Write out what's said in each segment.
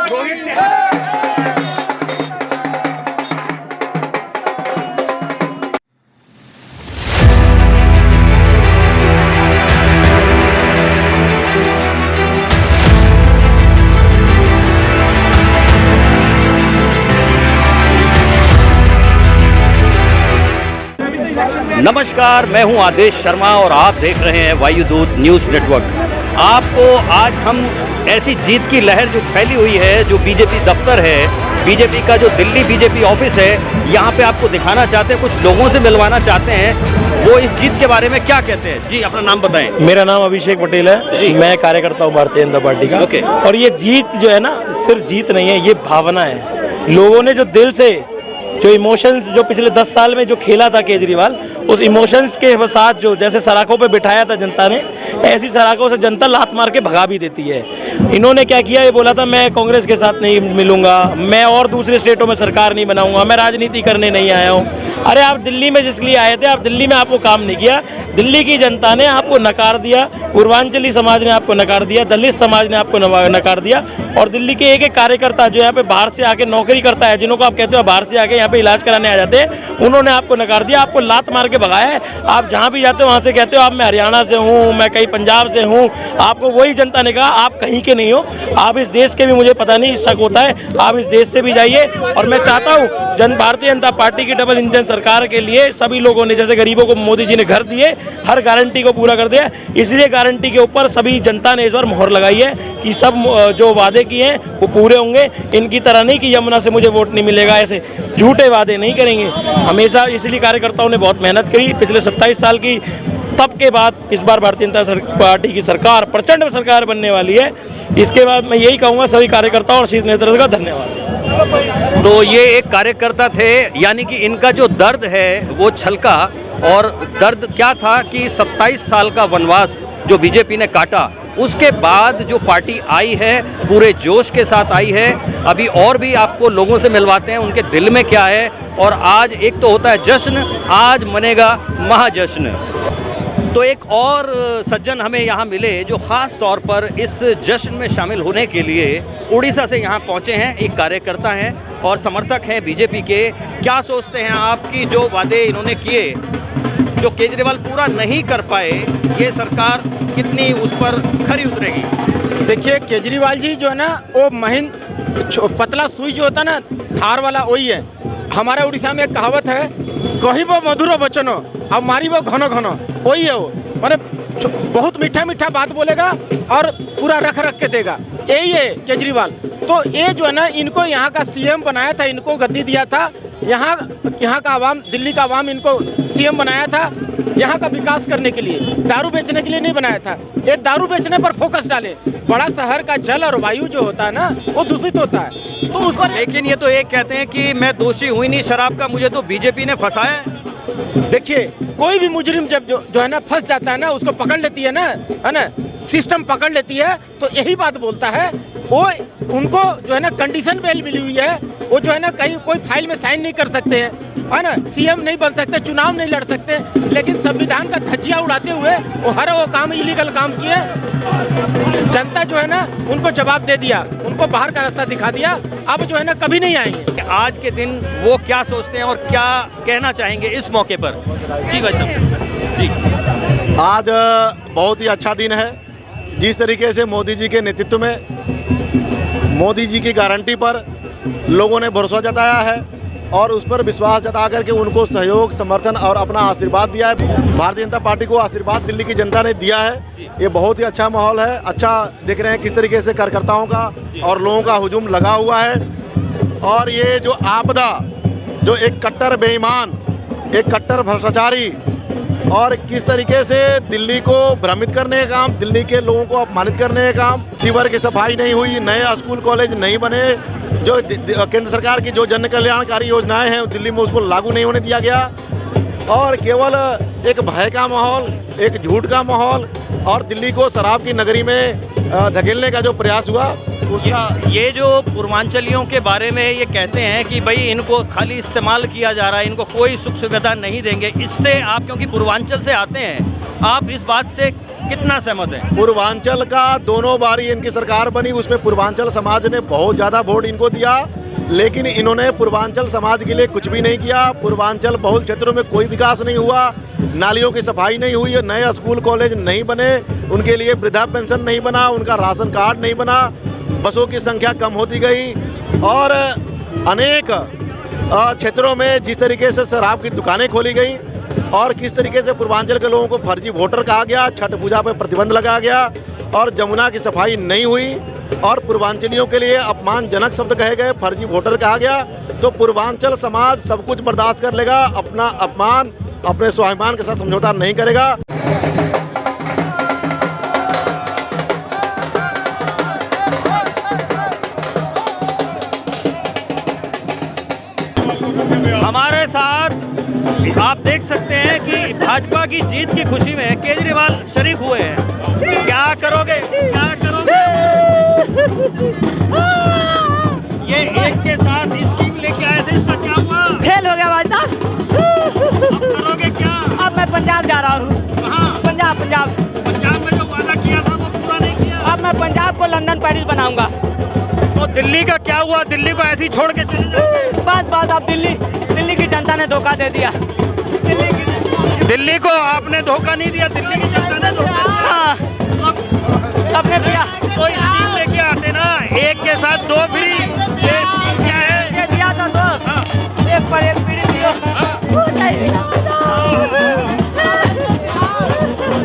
नमस्कार, मैं हूं आदेश शर्मा और आप देख रहे हैं वायुदूत न्यूज़ नेटवर्क। आपको आज हम ऐसी जीत की लहर जो फैली हुई है, जो बीजेपी दफ्तर है, बीजेपी का जो दिल्ली बीजेपी ऑफिस है, यहाँ पे आपको दिखाना चाहते हैं, कुछ लोगों से मिलवाना चाहते हैं, वो इस जीत के बारे में क्या कहते हैं। जी, अपना नाम बताएं। मेरा नाम अभिषेक पटेल है, मैं कार्यकर्ता हूँ भारतीय जनता पार्टी का। ओके। और ये जीत जो है ना, सिर्फ जीत नहीं है, ये भावना है। लोगों ने जो दिल से, जो इमोशंस जो पिछले 10 साल में जो खेला था केजरीवाल, उस इमोशंस के साथ जो जैसे सराखों पे बिठाया था जनता ने, ऐसी सराखों से जनता लात मार के भगा भी देती है। इन्होंने क्या किया, ये बोला था मैं कांग्रेस के साथ नहीं मिलूंगा, मैं और दूसरे स्टेटों में सरकार नहीं बनाऊंगा, मैं राजनीति करने नहीं आया हूँ। अरे आप दिल्ली में जिसके लिए आए थे, आप दिल्ली में आपको काम नहीं किया, दिल्ली की जनता ने आपको नकार दिया, पूर्वांचली समाज ने आपको नकार दिया, दलित समाज ने आपको नकार दिया, और दिल्ली के एक एक कार्यकर्ता जो यहाँ पे बाहर से आके नौकरी करता है, जिनको आप कहते हो बाहर से आके यहाँ पे इलाज कराने आ जाते हैं, उन्होंने आपको नकार दिया, आपको लात मार के भगाया है। आप जहाँ भी जाते हो वहाँ से कहते हो आप मैं हरियाणा से हूँ, मैं कहीं पंजाब से हूँ। आपको वही जनता ने कहा आप कहीं के नहीं हो, आप इस देश के भी, मुझे पता नहीं शक होता है, आप इस देश से भी जाइए। और मैं चाहता हूँ भारतीय जनता पार्टी की डबल इंजन सरकार के लिए सभी लोगों ने, जैसे गरीबों को मोदी जी ने घर दिए, हर गारंटी को पूरा कर दिया, इसलिए गारंटी के ऊपर सभी जनता ने इस बार मोहर लगाई है कि सब जो वादे किए हैं वो पूरे होंगे। इनकी तरह नहीं कि यमुना से मुझे वोट नहीं मिलेगा, ऐसे झूठे वादे नहीं करेंगे हमेशा। इसलिए कार्यकर्ताओं ने बहुत मेहनत करी पिछले 27 साल की, तब के बाद इस बार भारतीय जनता पार्टी की सरकार प्रचंड सरकार बनने वाली है। इसके बाद मैं यही कहूँगा सभी कार्यकर्ताओं और शीर्ष नेतृत्व का धन्यवाद। तो ये एक कार्यकर्ता थे, यानी कि इनका जो दर्द है वो छलका। और दर्द क्या था कि 27 साल का वनवास जो बीजेपी ने काटा, उसके बाद जो पार्टी आई है पूरे जोश के साथ आई है। अभी और भी आपको लोगों से मिलवाते हैं, उनके दिल में क्या है। और आज एक तो होता है जश्न, आज मनेगा महाजश्न। तो एक और सज्जन हमें यहाँ मिले जो ख़ास तौर पर इस जश्न में शामिल होने के लिए उड़ीसा से यहाँ पहुँचे हैं। एक कार्यकर्ता हैं और समर्थक हैं बीजेपी के। क्या सोचते हैं आपकी जो वादे इन्होंने किए, जो केजरीवाल पूरा नहीं कर पाए, ये सरकार कितनी उस पर खरी उतरेगी? देखिए, केजरीवाल जी जो है ना, वो महीन पतला सुई जो होता है ना, थार वाला वही है। हमारे उड़ीसा में एक कहावत है, कहीं वो मधुरो बचनो अब मारी वो घनो घनो, वही है वो। मतलब बहुत मीठा मीठा बात बोलेगा और पूरा रख रख के देगा, यही है केजरीवाल। तो ये जो है ना, इनको यहाँ का सीएम बनाया था, इनको गद्दी दिया था, यहाँ का आवाम, दिल्ली का आवाम इनको सीएम बनाया था यहाँ का विकास करने के लिए, दारू बेचने के लिए नहीं बनाया था। ये दारू बेचने पर फोकस डाले। बड़ा शहर का जल और वायु जो होता है ना, वो दूषित होता है, तो उस पर। लेकिन ये तो एक कहते हैं कि मैं दोषी हुई नहीं शराब का, मुझे तो बीजेपी ने फंसाया है। देखिए, कोई भी मुजरिम जब जो है ना फंस जाता है ना, उसको पकड़ लेती है ना, सिस्टम पकड़ लेती है, तो यही बात बोलता है वो। उनको जो है ना कंडीशन बेल मिली हुई है, वो जो है ना कहीं कोई फाइल में साइन नहीं कर सकते हैं, है ना, सीएम नहीं बन सकते, चुनाव नहीं लड़ सकते, लेकिन संविधान का धज्जिया उड़ाते हुए वो हर वो काम, इलीगल काम किए। जनता जो है ना उनको जवाब दे दिया, उनको बाहर का रास्ता दिखा दिया, अब जो है ना कभी नहीं आएंगे। आज के दिन वो क्या सोचते हैं और क्या कहना चाहेंगे इस मौके पर? जी भाई साहब। जी, आज बहुत ही अच्छा दिन है। जिस तरीके से मोदी जी के नेतृत्व में, मोदी जी की गारंटी पर लोगों ने भरोसा जताया है और उस पर विश्वास जता करके उनको सहयोग, समर्थन और अपना आशीर्वाद दिया है। भारतीय जनता पार्टी को आशीर्वाद दिल्ली की जनता ने दिया है। ये बहुत ही अच्छा माहौल है। अच्छा देख रहे हैं किस तरीके से कार्यकर्ताओं का और लोगों का हुजूम लगा हुआ है। और ये जो आपदा, जो एक कट्टर बेईमान, एक कट्टर भ्रष्टाचारी, और किस तरीके से दिल्ली को भ्रमित करने का काम, दिल्ली के लोगों को अपमानित करने का काम, सीवर की सफाई नहीं हुई, नए स्कूल कॉलेज नहीं बने, जो केंद्र सरकार की जो जन कल्याणकारी योजनाएं हैं दिल्ली में उसको लागू नहीं होने दिया गया, और केवल एक भय का माहौल, एक झूठ का माहौल, और दिल्ली को शराब की नगरी में धकेलने का जो प्रयास हुआ उसका। ये जो पूर्वांचलियों के बारे में ये कहते हैं कि भाई इनको खाली इस्तेमाल किया जा रहा है, इनको कोई सुख सुविधा नहीं देंगे, इससे आप, क्योंकि पूर्वांचल से आते हैं, आप इस बात से कितना सहमत हैं? पूर्वांचल का दोनों बारी इनकी सरकार बनी, उसमें पूर्वांचल समाज ने बहुत ज़्यादा वोट इनको दिया, लेकिन इन्होंने पूर्वांचल समाज के लिए कुछ भी नहीं किया। पूर्वांचल बहुल क्षेत्रों में कोई विकास नहीं हुआ, नालियों की सफाई नहीं हुई, नए स्कूल कॉलेज नहीं बने, उनके लिए वृद्धा पेंशन नहीं बना, उनका राशन कार्ड नहीं बना, बसों की संख्या कम होती गई और अनेक क्षेत्रों में जिस तरीके से शराब की दुकानें खोली गई और किस तरीके से पूर्वांचल के लोगों को फर्जी वोटर कहा गया, छठ पूजा पर प्रतिबंध लगाया गया और जमुना की सफाई नहीं हुई और पूर्वांचलियों के लिए अपमानजनक शब्द कहे गए, फर्जी वोटर कहा गया, तो पूर्वांचल समाज सब कुछ बर्दाश्त कर लेगा, अपना अपमान अपने स्वाभिमान के साथ समझौता नहीं करेगा। हमारे साथ आप देख सकते हैं कि भाजपा की जीत की खुशी में केजरीवाल शरीक हुए हैं। क्या करोगे, क्या करोगे? ये एक के साथ स्कीम लेके आए थे, इसका क्या हुआ? फेल हो गया भाई साहब। अब करोगे क्या? अब मैं पंजाब जा रहा हूँ। कहाँ? पंजाब पंजाब पंजाब में जो वादा किया था वो पूरा नहीं किया। अब मैं पंजाब को लंदन पेरिस बनाऊंगा। तो दिल्ली का क्या हुआ? दिल्ली को ऐसे ही छोड़ के चले जाओगे? बस अब दिल्ली की जनता ने धोखा दे दिया। दिल्ली को आपने धोखा नहीं दिया, दिल्ली की जनता ने धोखा दिया। हाँ, सबने दिया। कोई स्कीम लेके आते ना, एक के साथ दो फ्री। ये स्कीम क्या है? ये दिया था तो हाँ। एक पर एक पीढ़ी दियो। वो नहीं मिला मुझे।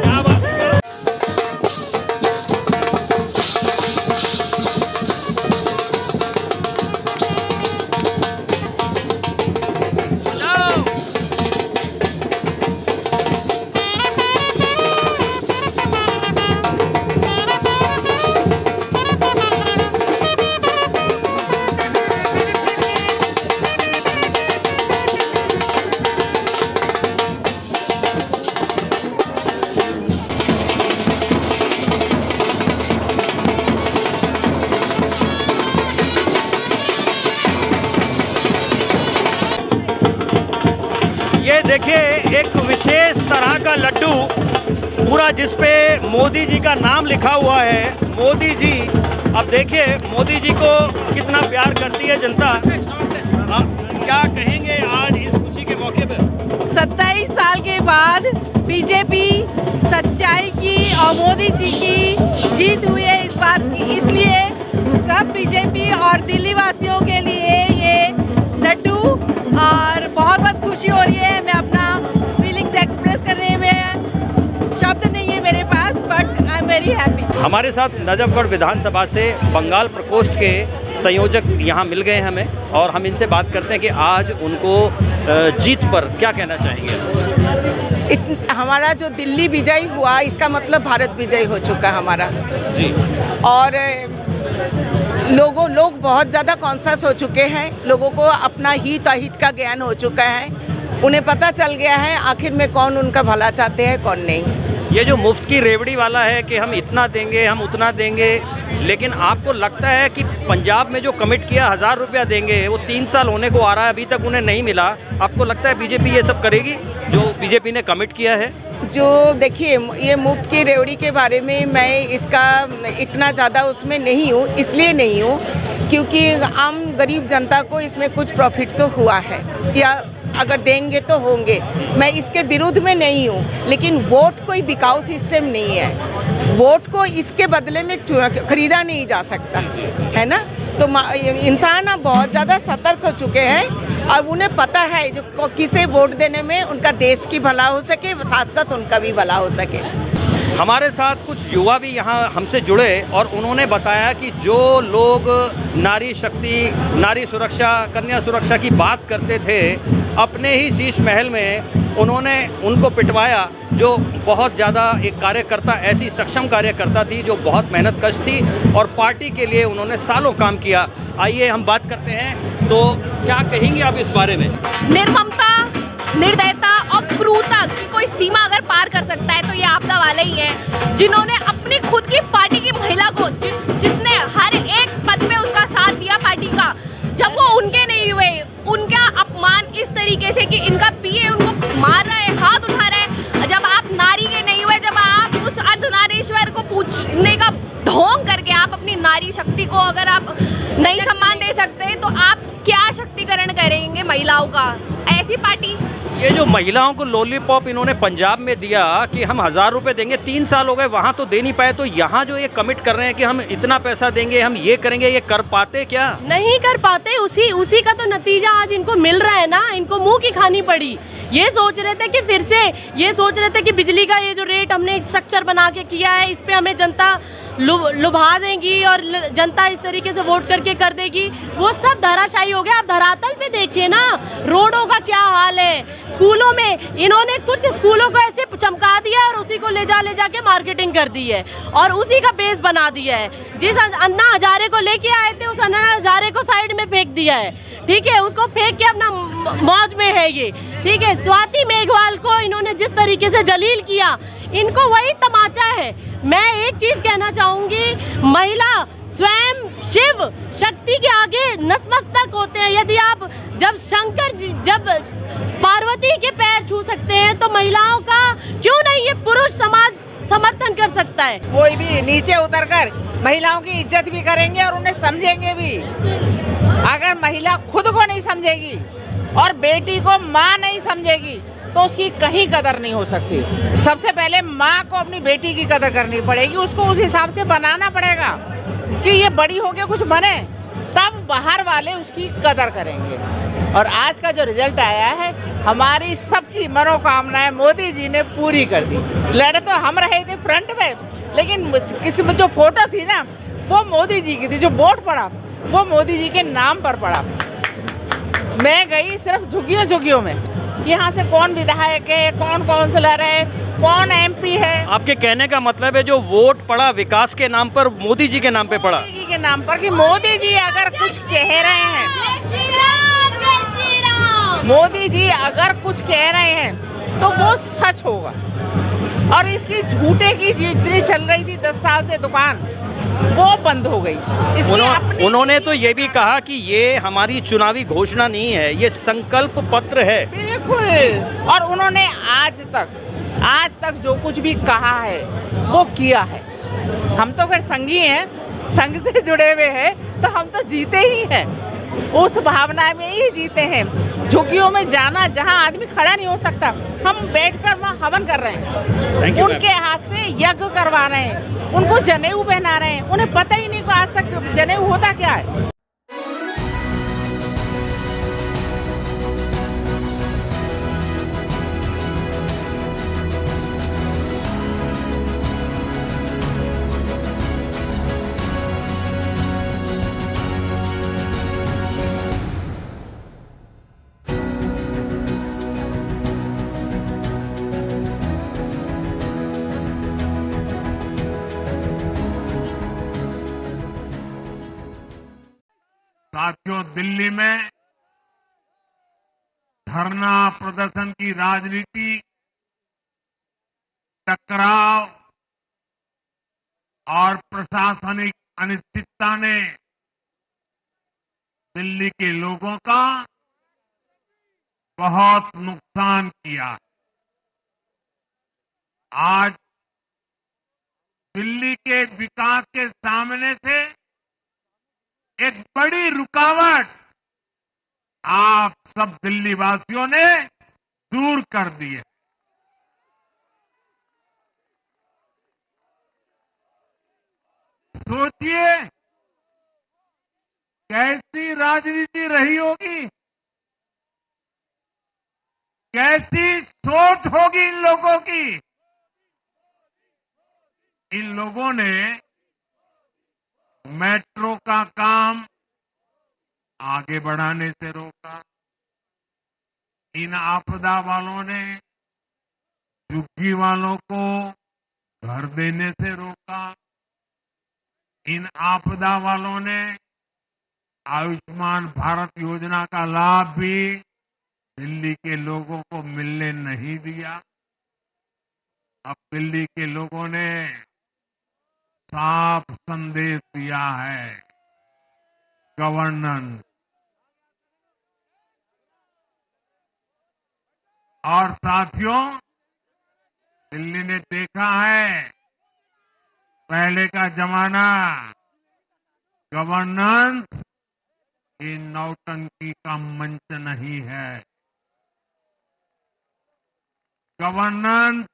क्या बात है? जाओ। ये देखिए एक विशेष तरह का लड्डू पूरा जिस पे मोदी जी का नाम लिखा हुआ है। मोदी जी, अब देखिए मोदी जी को कितना प्यार करती है जनता। आप क्या कहेंगे आज इस खुशी के मौके पर? 27 साल के बाद बीजेपी सच्चाई की और मोदी जी की जीत हुई है इस बात की, इसलिए सब बीजेपी और दिल्ली वासियों के लिए ये लड्डू और बहुत बहुत खुशी हो रही है। मैं अपना फीलिंग्स एक्सप्रेस करने में शब्द नहीं है मेरे पास, but I am very happy. हमारे साथ नजफगढ़ विधानसभा से बंगाल प्रकोष्ठ के संयोजक यहाँ मिल गए हमें और हम इनसे बात करते हैं कि आज उनको जीत पर क्या कहना चाहेंगे। हमारा जो दिल्ली विजय हुआ इसका मतलब भारत विजय हो चुका है हमारा जी। और लोग बहुत ज़्यादा कॉन्शियस हो चुके हैं, लोगों को अपना हित अहित का ज्ञान हो चुका है, उन्हें पता चल गया है आखिर में कौन उनका भला चाहते हैं कौन नहीं। ये जो मुफ्त की रेवड़ी वाला है कि हम इतना देंगे हम उतना देंगे, लेकिन आपको लगता है कि पंजाब में जो कमिट किया 1000 रुपया देंगे वो 3 साल होने को आ रहा है, अभी तक उन्हें नहीं मिला। आपको लगता है बीजेपी ये सब करेगी जो बीजेपी ने कमिट किया है? जो देखिए ये मुफ्त की रेवड़ी के बारे में मैं इसका इतना ज़्यादा उसमें नहीं हूँ, इसलिए नहीं हूँ क्योंकि आम गरीब जनता को इसमें कुछ प्रॉफिट तो हुआ है या अगर देंगे तो होंगे, मैं इसके विरुद्ध में नहीं हूँ, लेकिन वोट कोई बिकाऊ सिस्टम नहीं है। वोट को इसके बदले में खरीदा नहीं जा सकता है ना। तो इंसान अब बहुत ज़्यादा सतर्क हो चुके हैं और उन्हें पता है जो किसे वोट देने में उनका देश की भला हो सके, साथ साथ उनका भी भला हो सके। हमारे साथ कुछ युवा भी यहाँ हमसे जुड़े और उन्होंने बताया कि जो लोग नारी शक्ति, नारी सुरक्षा, कन्या सुरक्षा की बात करते थे अपने ही शीश महल में, उन्होंने उनको पिटवाया जो बहुत ज़्यादा एक कार्यकर्ता, ऐसी सक्षम कार्यकर्ता थी जो बहुत मेहनतकश थी और पार्टी के लिए उन्होंने सालों काम किया। आइए हम बात करते हैं, तो क्या कहेंगे आप इस बारे में? निर्ममता, निर्दयता और क्रूरता की कोई सीमा अगर पार कर सकता है तो ये आपदा वाले ही हैं, जिन्होंने अपनी खुद की पार्टी की महिला को जिसने हर एक पद पे उसका साथ दिया पार्टी का, जब वो उनके नहीं हुए, उनका अपमान इस तरीके से कि इनका पीए उनको मार रहा है, हाथ उठा रहा है। जब आप नारी के नहीं हुए, जब आप उस अर्धनारी करेंगे महिलाओं का, ऐसी पार्टी। ये जो महिलाओं को लॉलीपॉप इन्होंने पंजाब में दिया कि हम 1000 रुपए देंगे, 3 साल हो गए वहाँ तो दे नहीं पाए, तो यहाँ जो ये कमिट कर रहे हैं कि हम इतना पैसा देंगे, हम ये करेंगे, ये कर पाते क्या? नहीं कर पाते। उसी का तो नतीजा आज इनको मिल रहा है ना, इनको मुंह की खानी पड़ी। ये सोच रहे थे कि फिर से ये सोच रहे थे कि बिजली का ये जो रेट हमने स्ट्रक्चर बना के किया है, इस पे हमें जनता लुभा देगी और जनता इस तरीके से वोट करके कर देगी। वो सब धराशायी हो गया। आप धरातल पे देखिए ना, रोडों का क्या हाल है। स्कूलों में इन्होंने कुछ स्कूलों को ऐसे चमका दिया और उसी को ले जाके मार्केटिंग कर दी है और उसी का बेस बना दिया है। जिस अन्ना हजारे को लेके आए थे, उस अन्ना हजारे को साइड में फेंक दिया है, ठीक है, उसको फेंक के अपना मौज में है ये, ठीक है। स्वाति मेघवाल को इन्होंने जिस तरीके से जलील किया, इनको वही तमाचा है। मैं एक चीज कहना चाहूंगी, महिला स्वयं शिव शक्ति के आगे नतमस्तक होते हैं। यदि आप जब पार्वती के पैर छू सकते हैं तो महिलाओं का क्यों नहीं ये पुरुष समाज समर्थन कर सकता है। कोई भी नीचे उतरकर महिलाओं की इज्जत भी करेंगे और उन्हें समझेंगे भी। अगर महिला खुद को नहीं समझेगी और बेटी को माँ नहीं समझेगी तो उसकी कहीं कदर नहीं हो सकती। सबसे पहले माँ को अपनी बेटी की कदर करनी पड़ेगी, उसको उस हिसाब से बनाना पड़ेगा कि ये बड़ी होके कुछ बने, तब बाहर वाले उसकी कदर करेंगे। और आज का जो रिजल्ट आया है, हमारी सबकी मनोकामनाएं मोदी जी ने पूरी कर दी। लड़े तो हम रहे थे फ्रंट में, लेकिन किसी में जो फोटो थी ना, वो मोदी जी की थी। जो वोट पड़ा वो मोदी जी के नाम पर पड़ा। मैं गई सिर्फ झुग्गियों में, यहाँ से कौन विधायक है, कौन काउंसलर है, कौन एमपी है। आपके कहने का मतलब है जो वोट पड़ा विकास के नाम पर, मोदी जी के नाम पे पड़ा। मोदी जी के नाम पर, कि मोदी जी अगर कुछ कह रहे हैं, मोदी जी अगर कुछ कह रहे हैं तो वो सच होगा। और इसकी झूठे की जितनी चल रही थी 10 साल से दुकान, वो बंद हो गई। उन्होंने तो ये भी कहा कि ये हमारी चुनावी घोषणा नहीं है, ये संकल्प पत्र है। बिल्कुल। और उन्होंने आज तक जो कुछ भी कहा है वो किया है। हम तो फिर संघी हैं, संघ से जुड़े हुए हैं, तो हम तो जीते ही हैं, उस भावना में ही जीते हैं। झुग्गियों में जाना, जहां आदमी खड़ा नहीं हो सकता, हम बैठकर वहाँ हवन कर रहे हैं, उनके हाथ से यज्ञ करवा रहे हैं, उनको जनेऊ पहना रहे हैं। उन्हें पता ही नहीं कि आज तक जनेऊ होता क्या है। साथियों, दिल्ली में धरना प्रदर्शन की राजनीति, टकराव और प्रशासनिक अनिश्चितता ने दिल्ली के लोगों का बहुत नुकसान किया। आज दिल्ली के विकास के सामने से एक बड़ी रुकावट आप सब दिल्ली वासियों ने दूर कर दी है। सोचिए कैसी राजनीति रही होगी, कैसी सोच होगी इन लोगों की। इन लोगों ने मेट्रो का काम आगे बढ़ाने से रोका, इन आपदा वालों ने झुग्गी वालों को घर देने से रोका, इन आपदा वालों ने आयुष्मान भारत योजना का लाभ भी दिल्ली के लोगों को मिलने नहीं दिया। अब दिल्ली के लोगों ने साफ संदेश दिया है, गवर्नेंस। और साथियों, दिल्ली ने देखा है पहले का जमाना, गवर्नेंस ये नौटंकी का मंच नहीं है। गवर्नेंस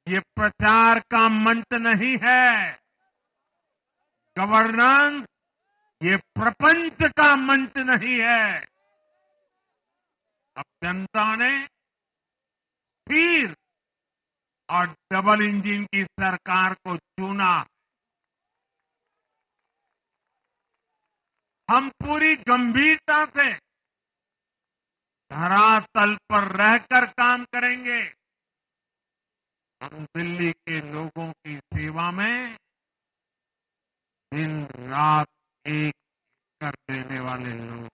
ये प्रचार का मंच नहीं है। गवर्नेंस ये प्रपंच का मंच नहीं है। अब जनता ने स्थिर और डबल इंजन की सरकार को चुना। हम पूरी गंभीरता से धरातल पर रहकर काम करेंगे। हम दिल्ली के लोगों की सेवा में दिन रात एक कर देने वाले लोग।